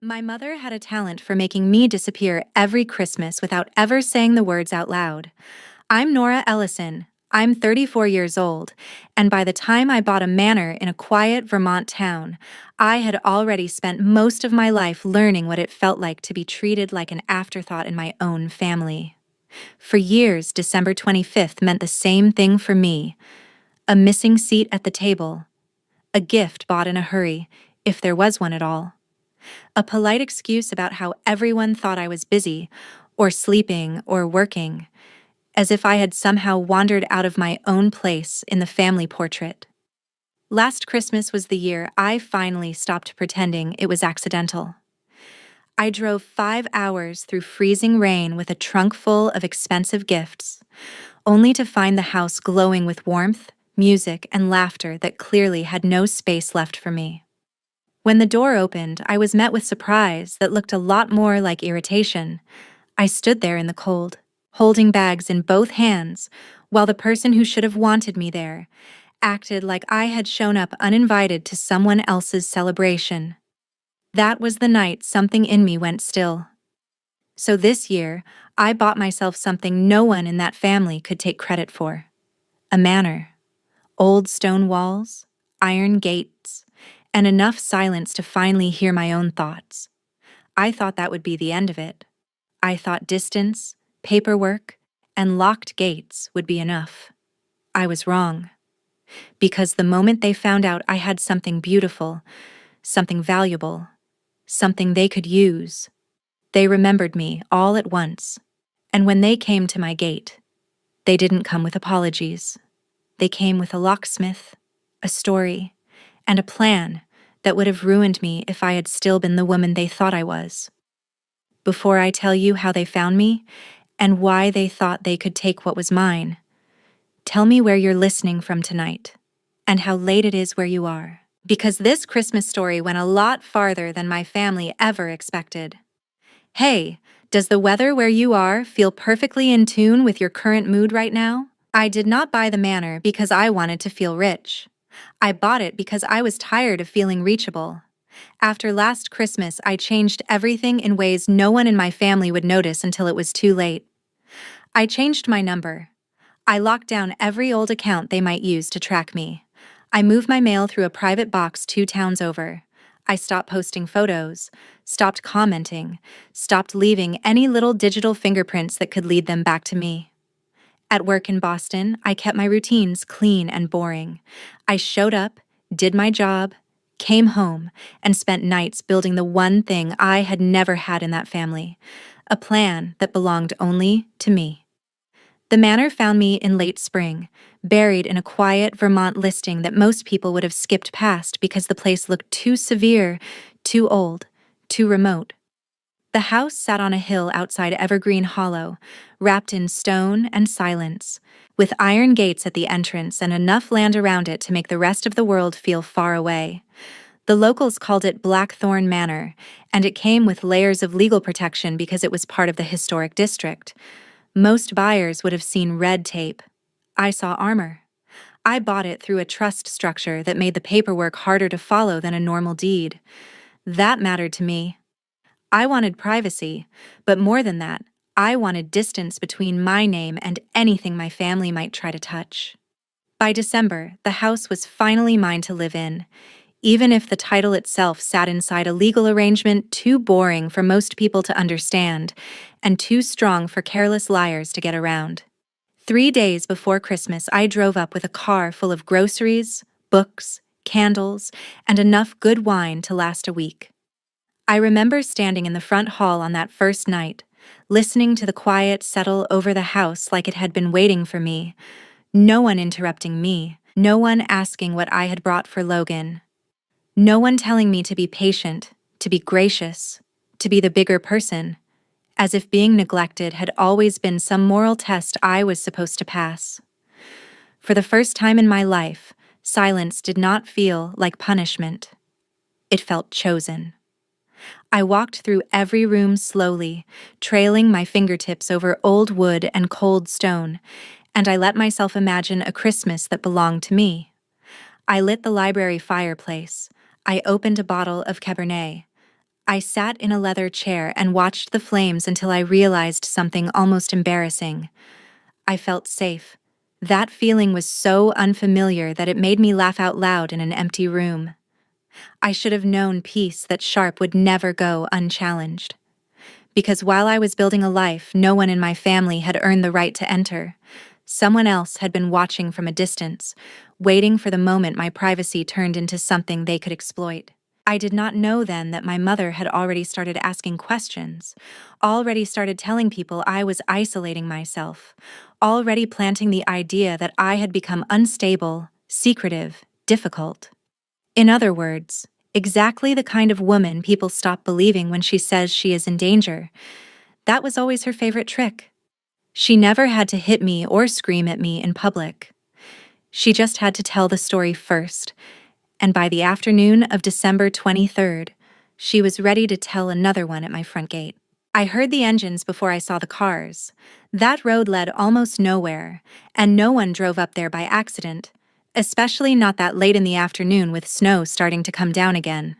My mother had a talent for making me disappear every Christmas without ever saying the words out loud. I'm Nora Ellison. I'm 34 years old, and by the time I bought a manor in a quiet Vermont town, I had already spent most of my life learning what it felt like to be treated like an afterthought in my own family. For years, December 25th meant the same thing for me: a missing seat at the table, a gift bought in a hurry, if there was one at all, a polite excuse about how everyone thought I was busy, or sleeping, or working, as if I had somehow wandered out of my own place in the family portrait. Last Christmas was the year I finally stopped pretending it was accidental. I drove 5 hours through freezing rain with a trunk full of expensive gifts, only to find the house glowing with warmth, music, and laughter that clearly had no space left for me. When the door opened, I was met with surprise that looked a lot more like irritation. I stood there in the cold, holding bags in both hands, while the person who should have wanted me there acted like I had shown up uninvited to someone else's celebration. That was the night something in me went still. So this year, I bought myself something no one in that family could take credit for: a manor. Old stone walls, iron gates, and enough silence to finally hear my own thoughts. I thought that would be the end of it. I thought distance, paperwork, and locked gates would be enough. I was wrong. Because the moment they found out I had something beautiful, something valuable, something they could use, they remembered me all at once. And when they came to my gate, they didn't come with apologies. They came with a locksmith, a story, and a plan that would have ruined me if I had still been the woman they thought I was. Before I tell you how they found me, and why they thought they could take what was mine, tell me where you're listening from tonight, and how late it is where you are. Because this Christmas story went a lot farther than my family ever expected. Hey, does the weather where you are feel perfectly in tune with your current mood right now? I did not buy the manor because I wanted to feel rich. I bought it because I was tired of feeling reachable. After last Christmas, I changed everything in ways no one in my family would notice until it was too late. I changed my number. I locked down every old account they might use to track me. I moved my mail through a private box 2 towns over. I stopped posting photos, stopped commenting, stopped leaving any little digital fingerprints that could lead them back to me. At work in Boston, I kept my routines clean and boring. I showed up, did my job, came home, and spent nights building the one thing I had never had in that family: a plan that belonged only to me. The manor found me in late spring, buried in a quiet Vermont listing that most people would have skipped past because the place looked too severe, too old, too remote. The house sat on a hill outside Evergreen Hollow, wrapped in stone and silence, with iron gates at the entrance and enough land around it to make the rest of the world feel far away. The locals called it Blackthorn Manor, and it came with layers of legal protection because it was part of the historic district. Most buyers would have seen red tape. I saw armor. I bought it through a trust structure that made the paperwork harder to follow than a normal deed. That mattered to me. I wanted privacy, but more than that, I wanted distance between my name and anything my family might try to touch. By December, the house was finally mine to live in, even if the title itself sat inside a legal arrangement too boring for most people to understand and too strong for careless liars to get around. 3 days before Christmas, I drove up with a car full of groceries, books, candles, and enough good wine to last a week. I remember standing in the front hall on that first night, listening to the quiet settle over the house like it had been waiting for me. No one interrupting me, no one asking what I had brought for Logan. No one telling me to be patient, to be gracious, to be the bigger person, as if being neglected had always been some moral test I was supposed to pass. For the first time in my life, silence did not feel like punishment. It felt chosen. I walked through every room slowly, trailing my fingertips over old wood and cold stone, and I let myself imagine a Christmas that belonged to me. I lit the library fireplace. I opened a bottle of Cabernet. I sat in a leather chair and watched the flames until I realized something almost embarrassing. I felt safe. That feeling was so unfamiliar that it made me laugh out loud in an empty room. I should have known peace that sharp would never go unchallenged. Because while I was building a life no one in my family had earned the right to enter, someone else had been watching from a distance, waiting for the moment my privacy turned into something they could exploit. I did not know then that my mother had already started asking questions, already started telling people I was isolating myself, already planting the idea that I had become unstable, secretive, difficult. In other words, exactly the kind of woman people stop believing when she says she is in danger. That was always her favorite trick. She never had to hit me or scream at me in public. She just had to tell the story first, and by the afternoon of December 23rd, she was ready to tell another one at my front gate. I heard the engines before I saw the cars. That road led almost nowhere, and no one drove up there by accident, especially not that late in the afternoon with snow starting to come down again.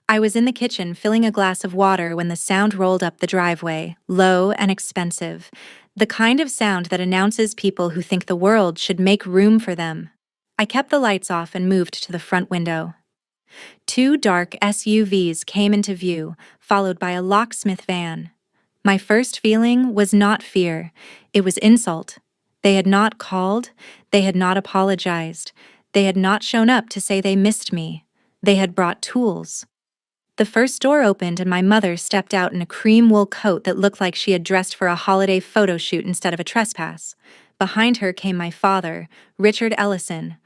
I was in the kitchen filling a glass of water when the sound rolled up the driveway, low and expensive, the kind of sound that announces people who think the world should make room for them. I kept the lights off and moved to the front window. Two dark SUVs came into view, followed by a locksmith van. My first feeling was not fear, it was insult. They had not called, they had not apologized, they had not shown up to say they missed me. They had brought tools. The first door opened and my mother stepped out in a cream wool coat that looked like she had dressed for a holiday photo shoot instead of a trespass. Behind her came my father, Richard Ellison,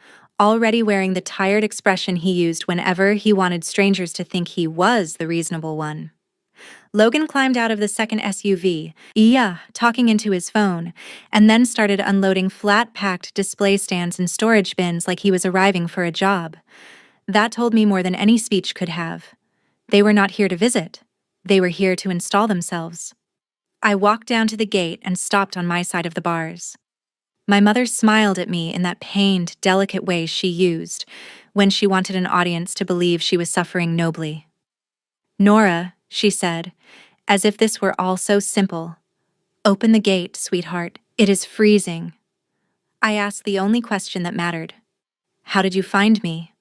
already wearing the tired expression he used whenever he wanted strangers to think he was the reasonable one. Logan climbed out of the second SUV, talking into his phone, and then started unloading flat-packed display stands and storage bins like he was arriving for a job. That told me more than any speech could have. They were not here to visit. They were here to install themselves. I walked down to the gate and stopped on my side of the bars. My mother smiled at me in that pained, delicate way she used when she wanted an audience to believe she was suffering nobly. "Nora," she said, as if this were all so simple. "Open the gate, sweetheart. It is freezing." I asked the only question that mattered. "How did you find me?"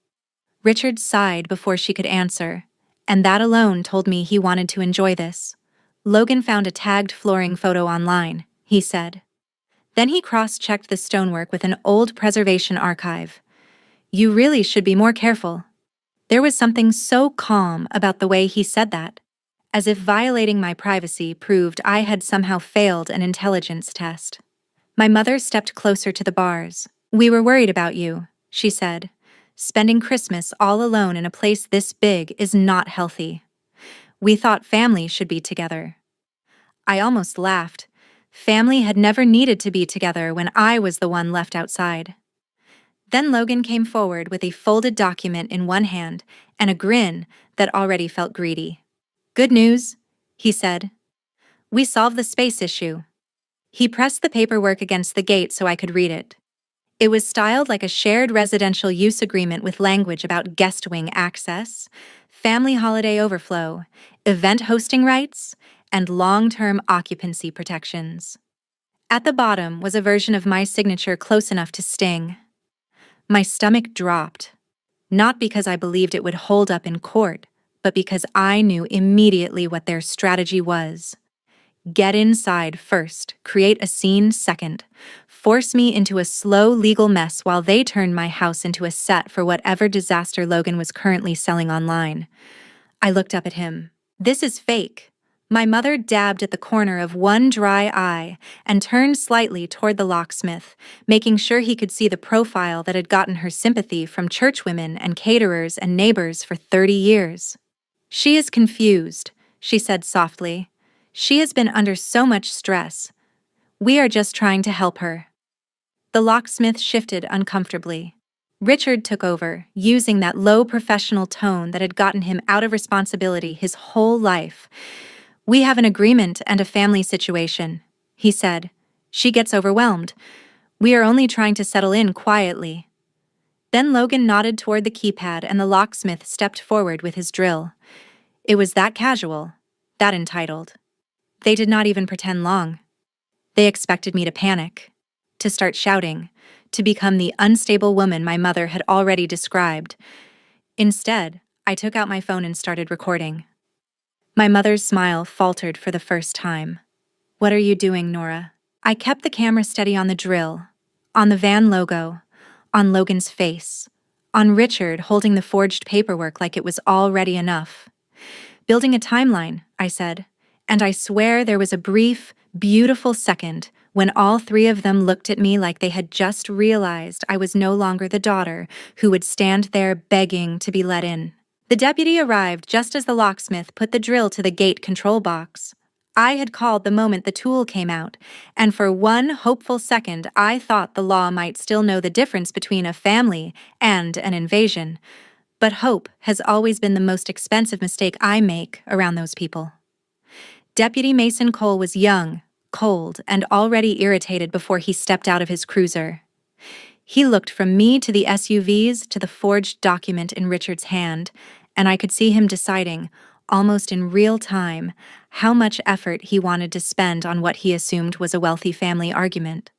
Richard sighed before she could answer, and that alone told me he wanted to enjoy this. "Logan found a tagged flooring photo online," he said. Then he cross-checked the stonework with an old preservation archive. "You really should be more careful." There was something so calm about the way he said that, as if violating my privacy proved I had somehow failed an intelligence test. My mother stepped closer to the bars. "We were worried about you," she said. "Spending Christmas all alone in a place this big is not healthy. We thought family should be together." I almost laughed. Family had never needed to be together when I was the one left outside. Then Logan came forward with a folded document in one hand and a grin that already felt greedy. "Good news," he said. "We solved the space issue." He pressed the paperwork against the gate so I could read it. It was styled like a shared residential use agreement with language about guest wing access, family holiday overflow, event hosting rights, and long-term occupancy protections. At the bottom was a version of my signature close enough to sting. My stomach dropped, not because I believed it would hold up in court, but because I knew immediately what their strategy was. Get inside first, create a scene second, force me into a slow legal mess while they turned my house into a set for whatever disaster Logan was currently selling online. I looked up at him. "This is fake." My mother dabbed at the corner of one dry eye and turned slightly toward the locksmith, making sure he could see the profile that had gotten her sympathy from churchwomen and caterers and neighbors for 30 years. "She is confused," she said softly. "She has been under so much stress. We are just trying to help her." The locksmith shifted uncomfortably. Richard took over, using that low professional tone that had gotten him out of responsibility his whole life. "We have an agreement and a family situation," he said. "She gets overwhelmed. We are only trying to settle in quietly." Then Logan nodded toward the keypad and the locksmith stepped forward with his drill. It was that casual, that entitled. They did not even pretend long. They expected me to panic, to start shouting, to become the unstable woman my mother had already described. Instead, I took out my phone and started recording. My mother's smile faltered for the first time. "What are you doing, Nora?" I kept the camera steady on the drill, on the van logo, on Logan's face, on Richard holding the forged paperwork like it was already enough. "Building a timeline," I said, and I swear there was a brief, beautiful second when all three of them looked at me like they had just realized I was no longer the daughter who would stand there begging to be let in. The deputy arrived just as the locksmith put the drill to the gate control box. I had called the moment the tool came out, and for one hopeful second I thought the law might still know the difference between a family and an invasion. But hope has always been the most expensive mistake I make around those people. Deputy Mason Cole was young, cold, and already irritated before he stepped out of his cruiser. He looked from me to the SUVs to the forged document in Richard's hand, and I could see him deciding, almost in real time, how much effort he wanted to spend on what he assumed was a wealthy family argument.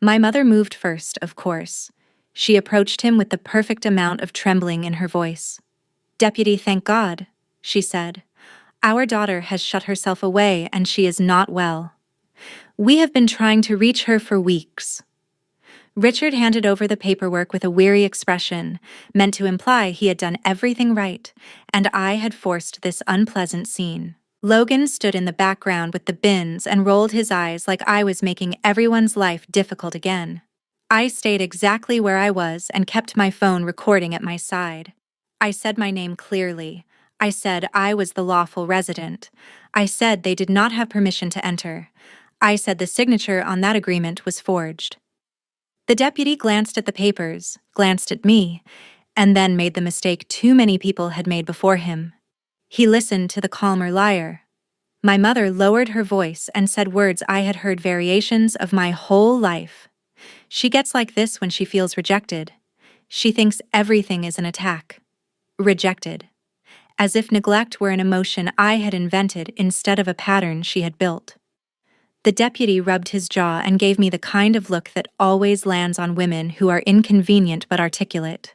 My mother moved first, of course. She approached him with the perfect amount of trembling in her voice. "Deputy, thank God," she said. "Our daughter has shut herself away and she is not well. We have been trying to reach her for weeks." Richard handed over the paperwork with a weary expression, meant to imply he had done everything right, and I had forced this unpleasant scene. Logan stood in the background with the bins and rolled his eyes like I was making everyone's life difficult again. I stayed exactly where I was and kept my phone recording at my side. I said my name clearly. I said I was the lawful resident. I said they did not have permission to enter. I said the signature on that agreement was forged. The deputy glanced at the papers, glanced at me, and then made the mistake too many people had made before him. He listened to the calmer liar. My mother lowered her voice and said words I had heard variations of my whole life. "She gets like this when she feels rejected. She thinks everything is an attack. Rejected. As if neglect were an emotion I had invented instead of a pattern she had built." The deputy rubbed his jaw and gave me the kind of look that always lands on women who are inconvenient but articulate.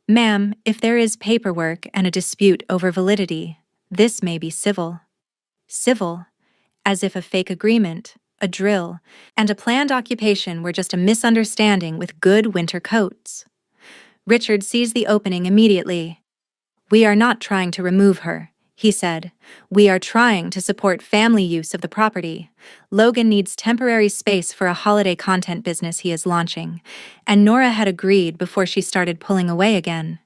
"Ma'am, if there is paperwork and a dispute over validity, this may be civil." Civil, as if a fake agreement, a drill, and a planned occupation were just a misunderstanding with good winter coats. Richard seized the opening immediately. "We are not trying to remove her," he said. "We are trying to support family use of the property. Logan needs temporary space for a holiday content business he is launching, and Nora had agreed before she started pulling away again."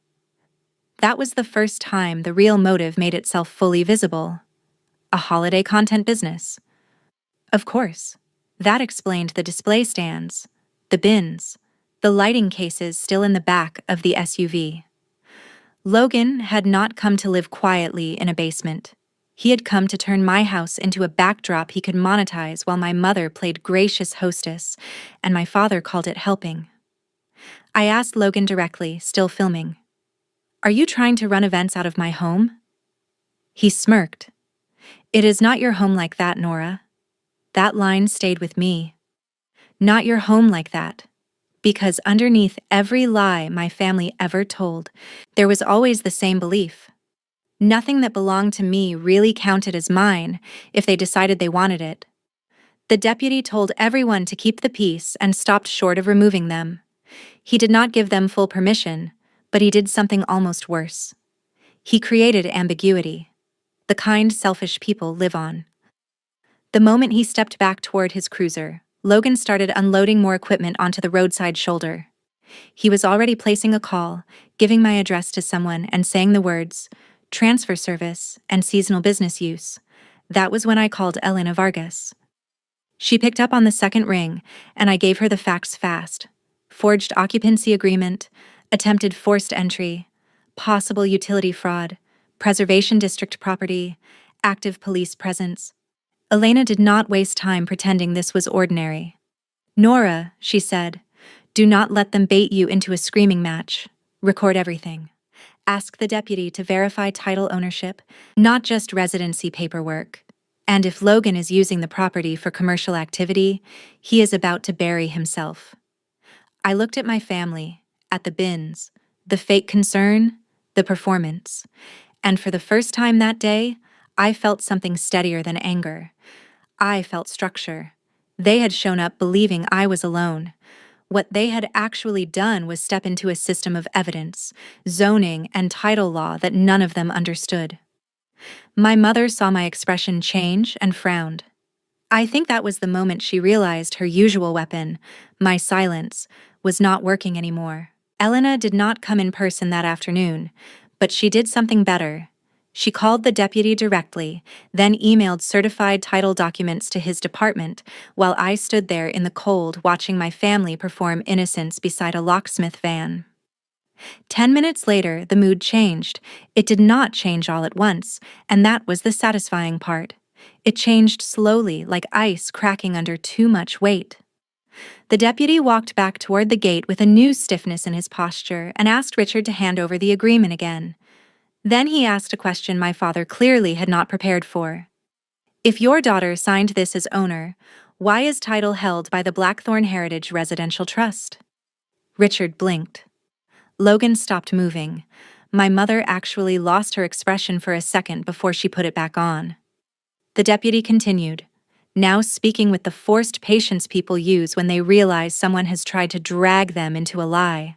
That was the first time the real motive made itself fully visible. A holiday content business. Of course. That explained the display stands, the bins, the lighting cases still in the back of the SUV. Logan had not come to live quietly in a basement. He had come to turn my house into a backdrop he could monetize while my mother played gracious hostess, and my father called it helping. I asked Logan directly, still filming, "Are you trying to run events out of my home?" He smirked. "It is not your home like that, Nora." That line stayed with me. Not your home like that. Because underneath every lie my family ever told, there was always the same belief. Nothing that belonged to me really counted as mine if they decided they wanted it. The deputy told everyone to keep the peace and stopped short of removing them. He did not give them full permission, but he did something almost worse. He created ambiguity, the kind selfish people live on. The moment he stepped back toward his cruiser, Logan started unloading more equipment onto the roadside shoulder. He was already placing a call, giving my address to someone and saying the words, "transfer service and seasonal business use." That was when I called Elena Vargas. She picked up on the second ring, and I gave her the facts fast. Forged occupancy agreement, attempted forced entry, possible utility fraud, preservation district property, active police presence. Elena did not waste time pretending this was ordinary. "Nora," she said, "do not let them bait you into a screaming match. Record everything. Ask the deputy to verify title ownership, not just residency paperwork. And if Logan is using the property for commercial activity, he is about to bury himself. I looked at my family, at the bins, the fake concern, the performance. And for the first time that day, I felt something steadier than anger. I felt structure. They had shown up believing I was alone. What they had actually done was step into a system of evidence, zoning, and title law that none of them understood. My mother saw my expression change and frowned. I think that was the moment she realized her usual weapon, my silence, was not working anymore. Elena did not come in person that afternoon, but she did something better. She called the deputy directly, then emailed certified title documents to his department, while I stood there in the cold watching my family perform innocence beside a locksmith van. 10 minutes later, the mood changed. It did not change all at once, and that was the satisfying part. It changed slowly, like ice cracking under too much weight. The deputy walked back toward the gate with a new stiffness in his posture and asked Richard to hand over the agreement again. Then he asked a question my father clearly had not prepared for. If your daughter signed this as owner, why is title held by the Blackthorn Heritage Residential Trust? Richard blinked. Logan stopped moving. My mother actually lost her expression for a second before she put it back on. The deputy continued, now speaking with the forced patience people use when they realize someone has tried to drag them into a lie.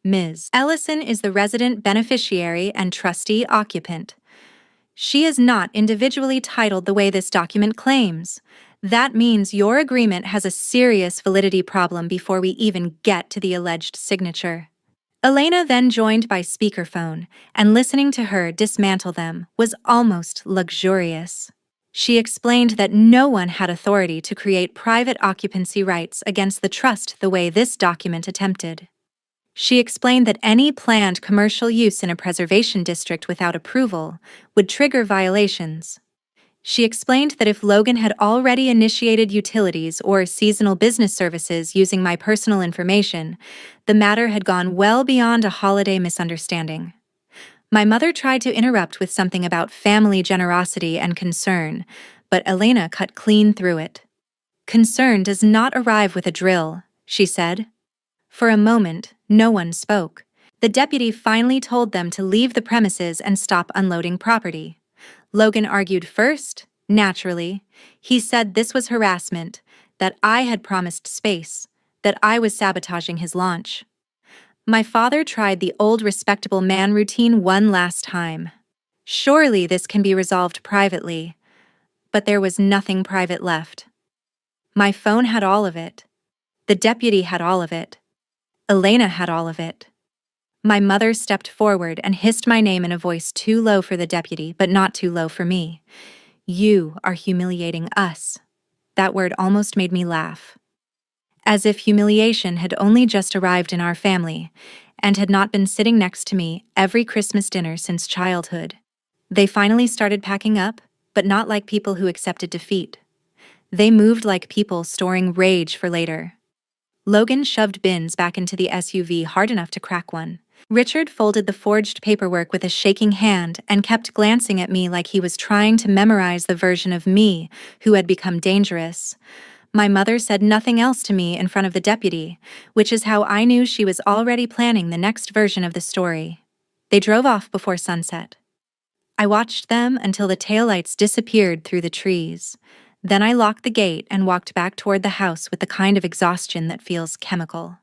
Ms. Ellison is the resident beneficiary and trustee occupant. She is not individually titled the way this document claims. That means your agreement has a serious validity problem before we even get to the alleged signature. Elena then joined by speakerphone, and listening to her dismantle them was almost luxurious. She explained that no one had authority to create private occupancy rights against the trust the way this document attempted. She explained that any planned commercial use in a preservation district without approval would trigger violations. She explained that if Logan had already initiated utilities or seasonal business services using my personal information, the matter had gone well beyond a holiday misunderstanding. My mother tried to interrupt with something about family generosity and concern, but Elena cut clean through it. Concern does not arrive with a drill, she said. For a moment, no one spoke. The deputy finally told them to leave the premises and stop unloading property. Logan argued first, naturally. He said this was harassment, that I had promised space, that I was sabotaging his launch. My father tried the old respectable man routine one last time. Surely this can be resolved privately. But there was nothing private left. My phone had all of it. The deputy had all of it. Elena had all of it. My mother stepped forward and hissed my name in a voice too low for the deputy, but not too low for me. You are humiliating us. That word almost made me laugh. As if humiliation had only just arrived in our family, and had not been sitting next to me every Christmas dinner since childhood. They finally started packing up, but not like people who accepted defeat. They moved like people storing rage for later. Logan shoved bins back into the SUV hard enough to crack one. Richard folded the forged paperwork with a shaking hand and kept glancing at me like he was trying to memorize the version of me who had become dangerous. My mother said nothing else to me in front of the deputy, which is how I knew she was already planning the next version of the story. They drove off before sunset. I watched them until the taillights disappeared through the trees. Then I locked the gate and walked back toward the house with the kind of exhaustion that feels chemical.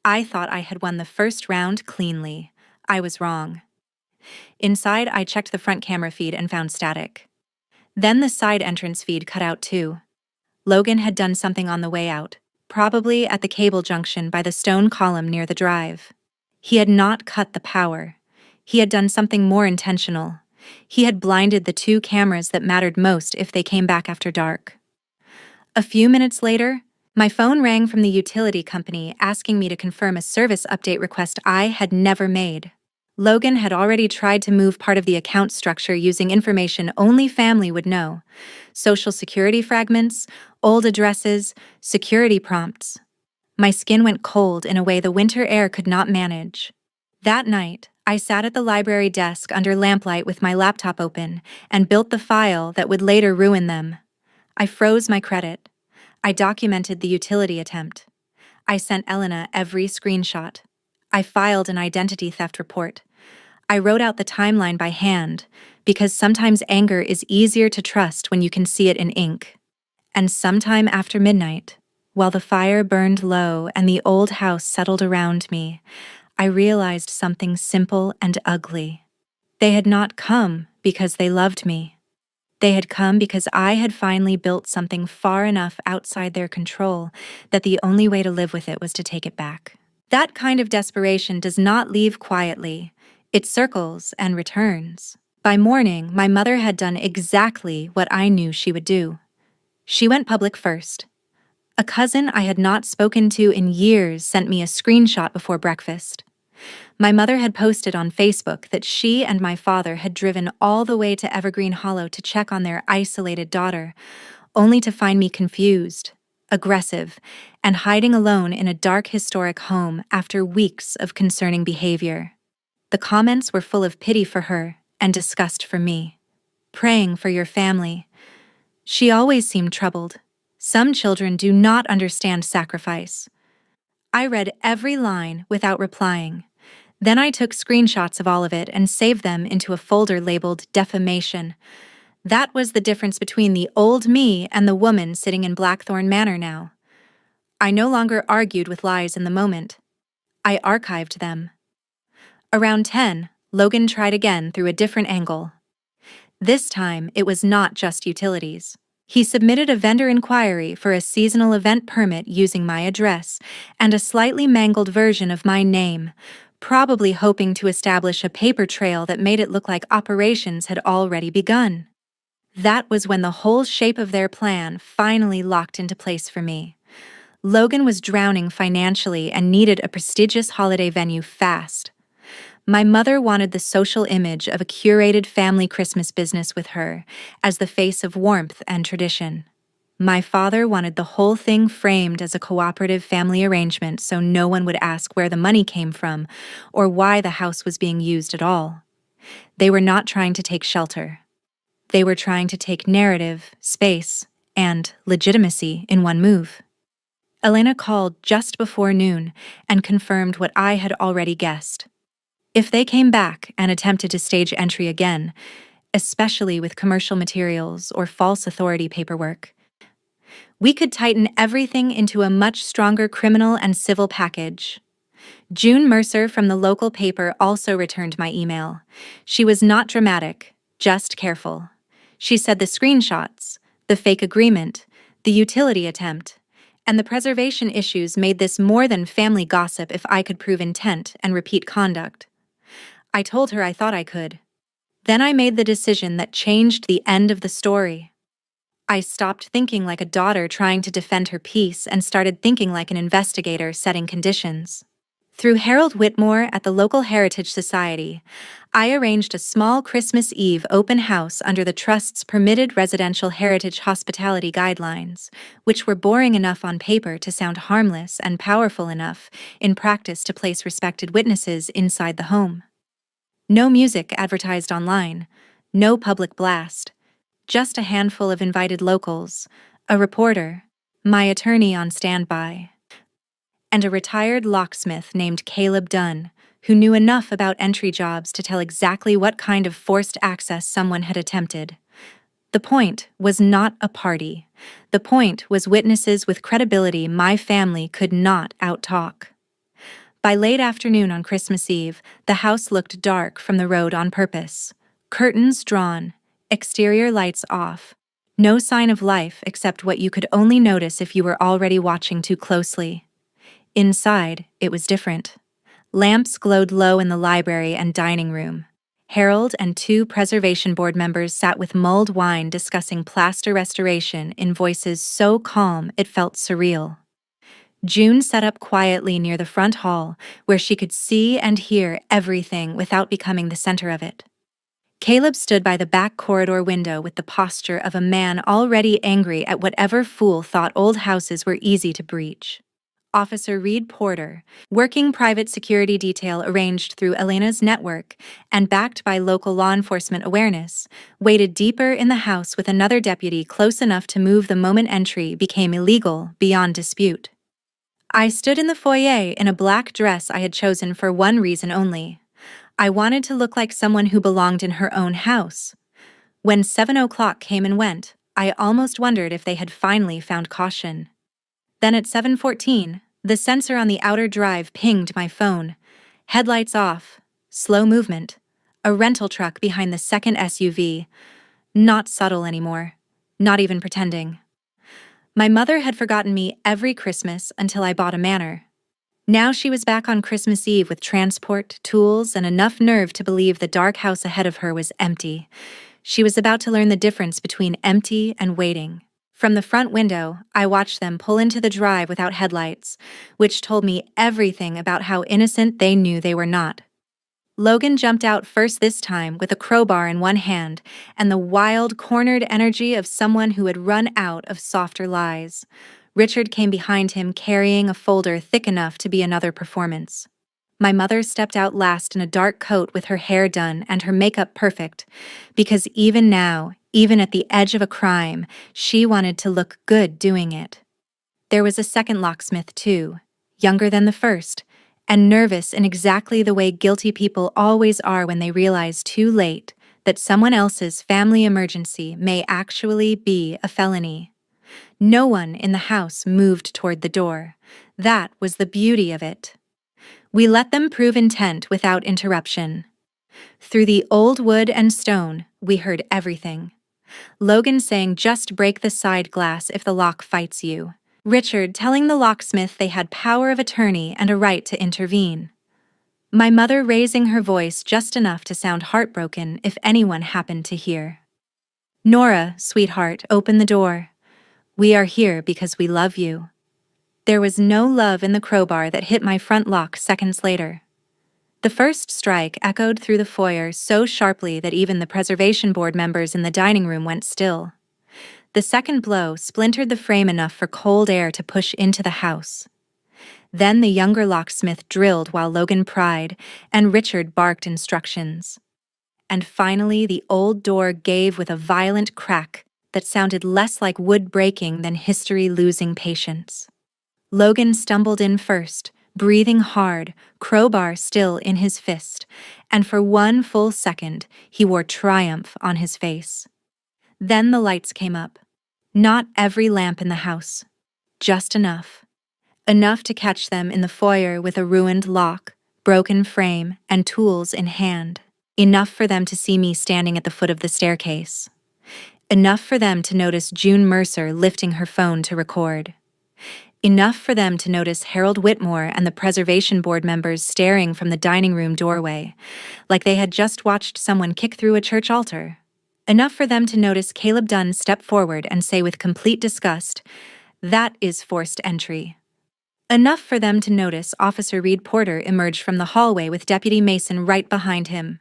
I thought I had won the first round cleanly. I was wrong. Inside, I checked the front camera feed and found static. Then the side entrance feed cut out too. Logan had done something on the way out, probably at the cable junction by the stone column near the drive. He had not cut the power. He had done something more intentional. He had blinded the two cameras that mattered most if they came back after dark. A few minutes later, my phone rang from the utility company asking me to confirm a service update request I had never made. Logan had already tried to move part of the account structure using information only family would know. Social security fragments, old addresses, security prompts. My skin went cold in a way the winter air could not manage. That night, I sat at the library desk under lamplight with my laptop open and built the file that would later ruin them. I froze my credit. I documented the utility attempt. I sent Elena every screenshot. I filed an identity theft report. I wrote out the timeline by hand, because sometimes anger is easier to trust when you can see it in ink. And sometime after midnight, while the fire burned low and the old house settled around me, I realized something simple and ugly. They had not come because they loved me. They had come because I had finally built something far enough outside their control that the only way to live with it was to take it back. That kind of desperation does not leave quietly. It circles and returns. By morning, my mother had done exactly what I knew she would do. She went public first. A cousin I had not spoken to in years sent me a screenshot before breakfast. My mother had posted on Facebook that she and my father had driven all the way to Evergreen Hollow to check on their isolated daughter, only to find me confused, aggressive, and hiding alone in a dark historic home after weeks of concerning behavior. The comments were full of pity for her and disgust for me. Praying for your family. She always seemed troubled. Some children do not understand sacrifice. I read every line without replying. Then I took screenshots of all of it and saved them into a folder labeled defamation. That was the difference between the old me and the woman sitting in Blackthorn Manor now. I no longer argued with lies in the moment. I archived them. Around 10, Logan tried again through a different angle. This time, it was not just utilities. He submitted a vendor inquiry for a seasonal event permit using my address and a slightly mangled version of my name, probably hoping to establish a paper trail that made it look like operations had already begun. That was when the whole shape of their plan finally locked into place for me. Logan was drowning financially and needed a prestigious holiday venue fast. My mother wanted the social image of a curated family Christmas business with her, as the face of warmth and tradition. My father wanted the whole thing framed as a cooperative family arrangement so no one would ask where the money came from or why the house was being used at all. They were not trying to take shelter. They were trying to take narrative, space, and legitimacy in one move. Elena called just before noon and confirmed what I had already guessed. If they came back and attempted to stage entry again, especially with commercial materials or false authority paperwork, we could tighten everything into a much stronger criminal and civil package. June Mercer from the local paper also returned my email. She was not dramatic, just careful. She said the screenshots, the fake agreement, the utility attempt, and the preservation issues made this more than family gossip if I could prove intent and repeat conduct. I told her I thought I could. Then I made the decision that changed the end of the story. I stopped thinking like a daughter trying to defend her peace and started thinking like an investigator setting conditions. Through Harold Whitmore at the local Heritage Society, I arranged a small Christmas Eve open house under the Trust's permitted residential heritage hospitality guidelines, which were boring enough on paper to sound harmless and powerful enough in practice to place respected witnesses inside the home. No music advertised online, no public blast, just a handful of invited locals, a reporter, my attorney on standby, and a retired locksmith named Caleb Dunn, who knew enough about entry jobs to tell exactly what kind of forced access someone had attempted. The point was not a party. The point was witnesses with credibility my family could not outtalk. By late afternoon on Christmas Eve, the house looked dark from the road on purpose. Curtains drawn, exterior lights off. No sign of life except what you could only notice if you were already watching too closely. Inside, it was different. Lamps glowed low in the library and dining room. Harold and 2 preservation board members sat with mulled wine discussing plaster restoration in voices so calm it felt surreal. June sat up quietly near the front hall, where she could see and hear everything without becoming the center of it. Caleb stood by the back corridor window with the posture of a man already angry at whatever fool thought old houses were easy to breach. Officer Reed Porter, working private security detail arranged through Elena's network and backed by local law enforcement awareness, waited deeper in the house with another deputy close enough to move the moment entry became illegal beyond dispute. I stood in the foyer in a black dress I had chosen for one reason only. I wanted to look like someone who belonged in her own house. When 7 o'clock came and went, I almost wondered if they had finally found caution. Then at 7:14, the sensor on the outer drive pinged my phone. Headlights off, slow movement, a rental truck behind the second SUV. Not subtle anymore, not even pretending. My mother had forgotten me every Christmas until I bought a Manor. Now she was back on Christmas Eve with transport, tools, and enough nerve to believe the dark house ahead of her was empty. She was about to learn the difference between empty and waiting. From the front window, I watched them pull into the drive without headlights, which told me everything about how innocent they knew they were not. Logan jumped out first this time with a crowbar in one hand and the wild, cornered energy of someone who had run out of softer lies. Richard came behind him carrying a folder thick enough to be another performance. My mother stepped out last in a dark coat with her hair done and her makeup perfect, because even now, even at the edge of a crime, she wanted to look good doing it. There was a second locksmith too, younger than the first, and nervous in exactly the way guilty people always are when they realize too late that someone else's family emergency may actually be a felony. No one in the house moved toward the door. That was the beauty of it. We let them prove intent without interruption. Through the old wood and stone, we heard everything. Logan saying, "Just break the side glass if the lock fights you." Richard telling the locksmith they had power of attorney and a right to intervene. My mother raising her voice just enough to sound heartbroken if anyone happened to hear. "Nora, sweetheart, open the door. We are here because we love you." There was no love in the crowbar that hit my front lock seconds later. The first strike echoed through the foyer so sharply that even the preservation board members in the dining room went still. The second blow splintered the frame enough for cold air to push into the house. Then the younger locksmith drilled while Logan pried, and Richard barked instructions. And finally the old door gave with a violent crack that sounded less like wood breaking than history losing patience. Logan stumbled in first, breathing hard, crowbar still in his fist, and for one full second he wore triumph on his face. Then the lights came up. Not every lamp in the house, just enough. Enough to catch them in the foyer with a ruined lock, broken frame, and tools in hand. Enough for them to see me standing at the foot of the staircase. Enough for them to notice June Mercer lifting her phone to record. Enough for them to notice Harold Whitmore and the preservation board members staring from the dining room doorway, like they had just watched someone kick through a church altar. Enough for them to notice Caleb Dunn step forward and say with complete disgust, "That is forced entry." Enough for them to notice Officer Reed Porter emerge from the hallway with Deputy Mason right behind him.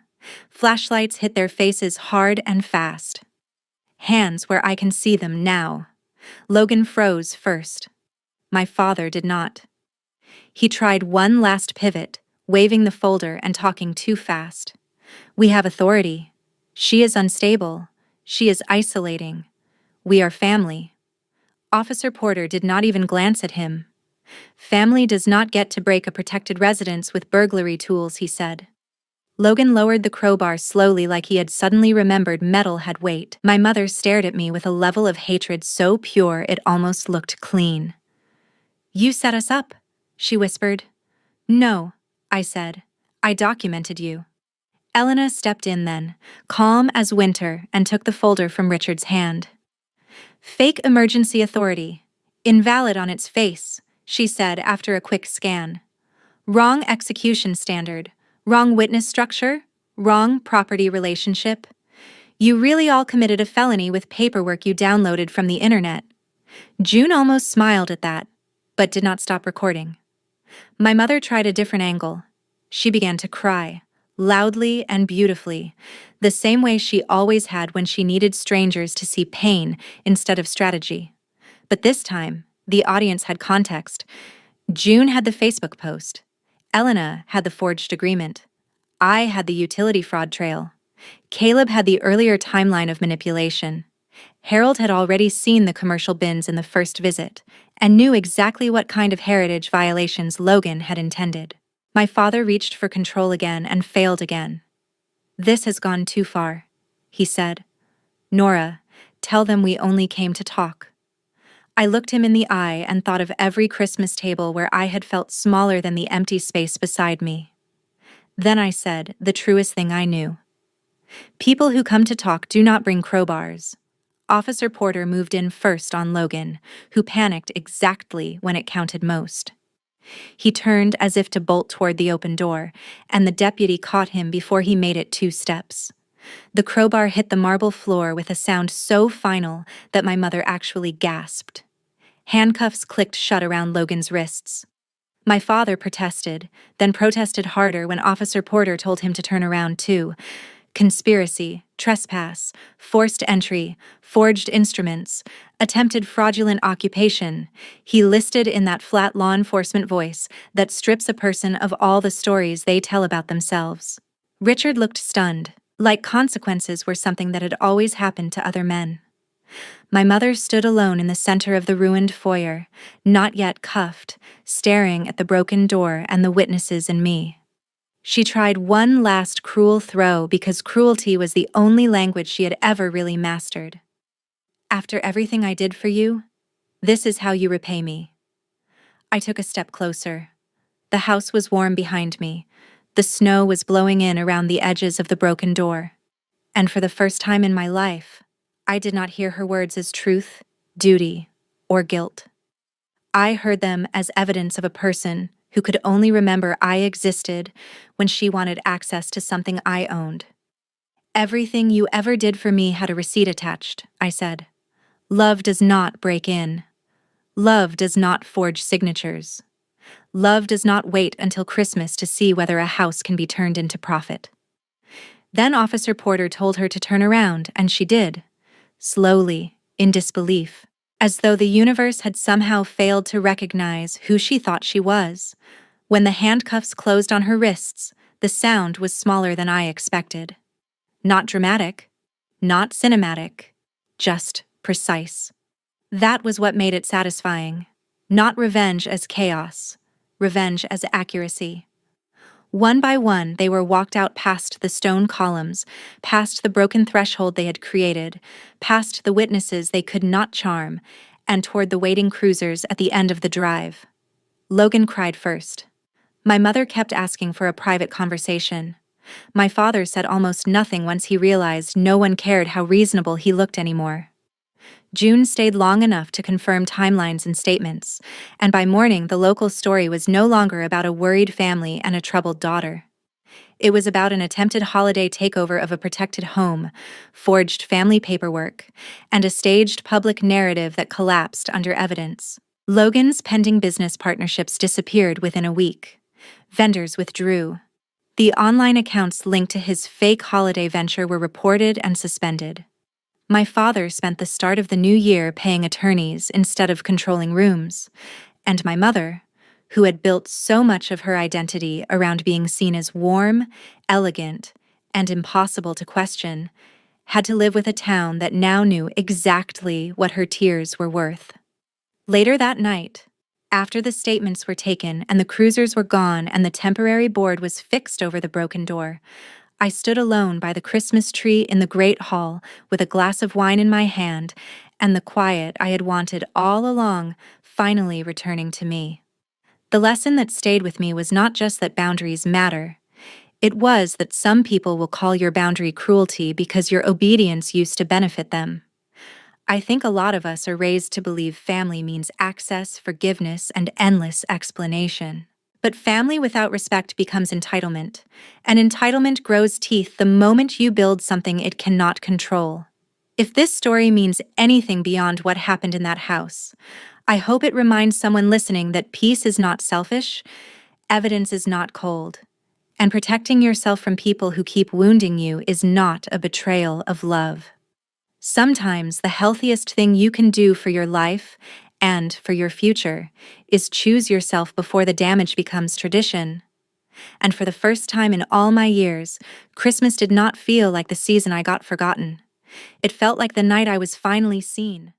Flashlights hit their faces hard and fast. Hands where I can see them now. Logan froze first. My father did not. He tried one last pivot, waving the folder and talking too fast. "We have authority. She is unstable. She is isolating. We are family." Officer Porter did not even glance at him. "Family does not get to break a protected residence with burglary tools," he said. Logan lowered the crowbar slowly like he had suddenly remembered metal had weight. My mother stared at me with a level of hatred so pure it almost looked clean. "You set us up," she whispered. "No," I said. "I documented you." Elena stepped in then, calm as winter, and took the folder from Richard's hand. "Fake emergency authority. Invalid on its face," she said after a quick scan. "Wrong execution standard. Wrong witness structure. Wrong property relationship. You really all committed a felony with paperwork you downloaded from the internet." June almost smiled at that, but did not stop recording. My mother tried a different angle. She began to cry. Loudly and beautifully, the same way she always had when she needed strangers to see pain instead of strategy. But this time, the audience had context. June had the Facebook post. Elena had the forged agreement. I had the utility fraud trail. Caleb had the earlier timeline of manipulation. Harold had already seen the commercial bins in the first visit and knew exactly what kind of heritage violations Logan had intended. My father reached for control again and failed again. "This has gone too far," he said. "Nora, tell them we only came to talk." I looked him in the eye and thought of every Christmas table where I had felt smaller than the empty space beside me. Then I said the truest thing I knew. "People who come to talk do not bring crowbars." Officer Porter moved in first on Logan, who panicked exactly when it counted most. He turned as if to bolt toward the open door, and the deputy caught him before he made it 2 steps. The crowbar hit the marble floor with a sound so final that my mother actually gasped. Handcuffs clicked shut around Logan's wrists. My father protested, then protested harder when Officer Porter told him to turn around too. Conspiracy, trespass, forced entry, forged instruments, attempted fraudulent occupation, he listed in that flat law enforcement voice that strips a person of all the stories they tell about themselves. Richard looked stunned, like consequences were something that had always happened to other men. My mother stood alone in the center of the ruined foyer, not yet cuffed, staring at the broken door and the witnesses and me. She tried one last cruel throw because cruelty was the only language she had ever really mastered. "After everything I did for you, this is how you repay me." I took a step closer. The house was warm behind me. The snow was blowing in around the edges of the broken door. And for the first time in my life, I did not hear her words as truth, duty, or guilt. I heard them as evidence of a person who could only remember I existed when she wanted access to something I owned. "Everything you ever did for me had a receipt attached," I said. "Love does not break in. Love does not forge signatures. Love does not wait until Christmas to see whether a house can be turned into profit." Then Officer Porter told her to turn around, and she did. Slowly, in disbelief, as though the universe had somehow failed to recognize who she thought she was. When the handcuffs closed on her wrists, the sound was smaller than I expected. Not dramatic, not cinematic, just precise. That was what made it satisfying. Not revenge as chaos, revenge as accuracy. One by one, they were walked out past the stone columns, past the broken threshold they had created, past the witnesses they could not charm, and toward the waiting cruisers at the end of the drive. Logan cried first. My mother kept asking for a private conversation. My father said almost nothing once he realized no one cared how reasonable he looked anymore. June stayed long enough to confirm timelines and statements, and by morning the local story was no longer about a worried family and a troubled daughter. It was about an attempted holiday takeover of a protected home, forged family paperwork, and a staged public narrative that collapsed under evidence. Logan's pending business partnerships disappeared within a week. Vendors withdrew. The online accounts linked to his fake holiday venture were reported and suspended. My father spent the start of the new year paying attorneys instead of controlling rooms, and my mother, who had built so much of her identity around being seen as warm, elegant, and impossible to question, had to live with a town that now knew exactly what her tears were worth. Later that night, after the statements were taken and the cruisers were gone and the temporary board was fixed over the broken door, I stood alone by the Christmas tree in the great hall with a glass of wine in my hand and the quiet I had wanted all along finally returning to me. The lesson that stayed with me was not just that boundaries matter. It was that some people will call your boundary cruelty because your obedience used to benefit them. I think a lot of us are raised to believe family means access, forgiveness, and endless explanation. But family without respect becomes entitlement, and entitlement grows teeth the moment you build something it cannot control. If this story means anything beyond what happened in that house, I hope it reminds someone listening that peace is not selfish, evidence is not cold, and protecting yourself from people who keep wounding you is not a betrayal of love. Sometimes the healthiest thing you can do for your life and, for your future, is choose yourself before the damage becomes tradition. And for the first time in all my years, Christmas did not feel like the season I got forgotten. It felt like the night I was finally seen.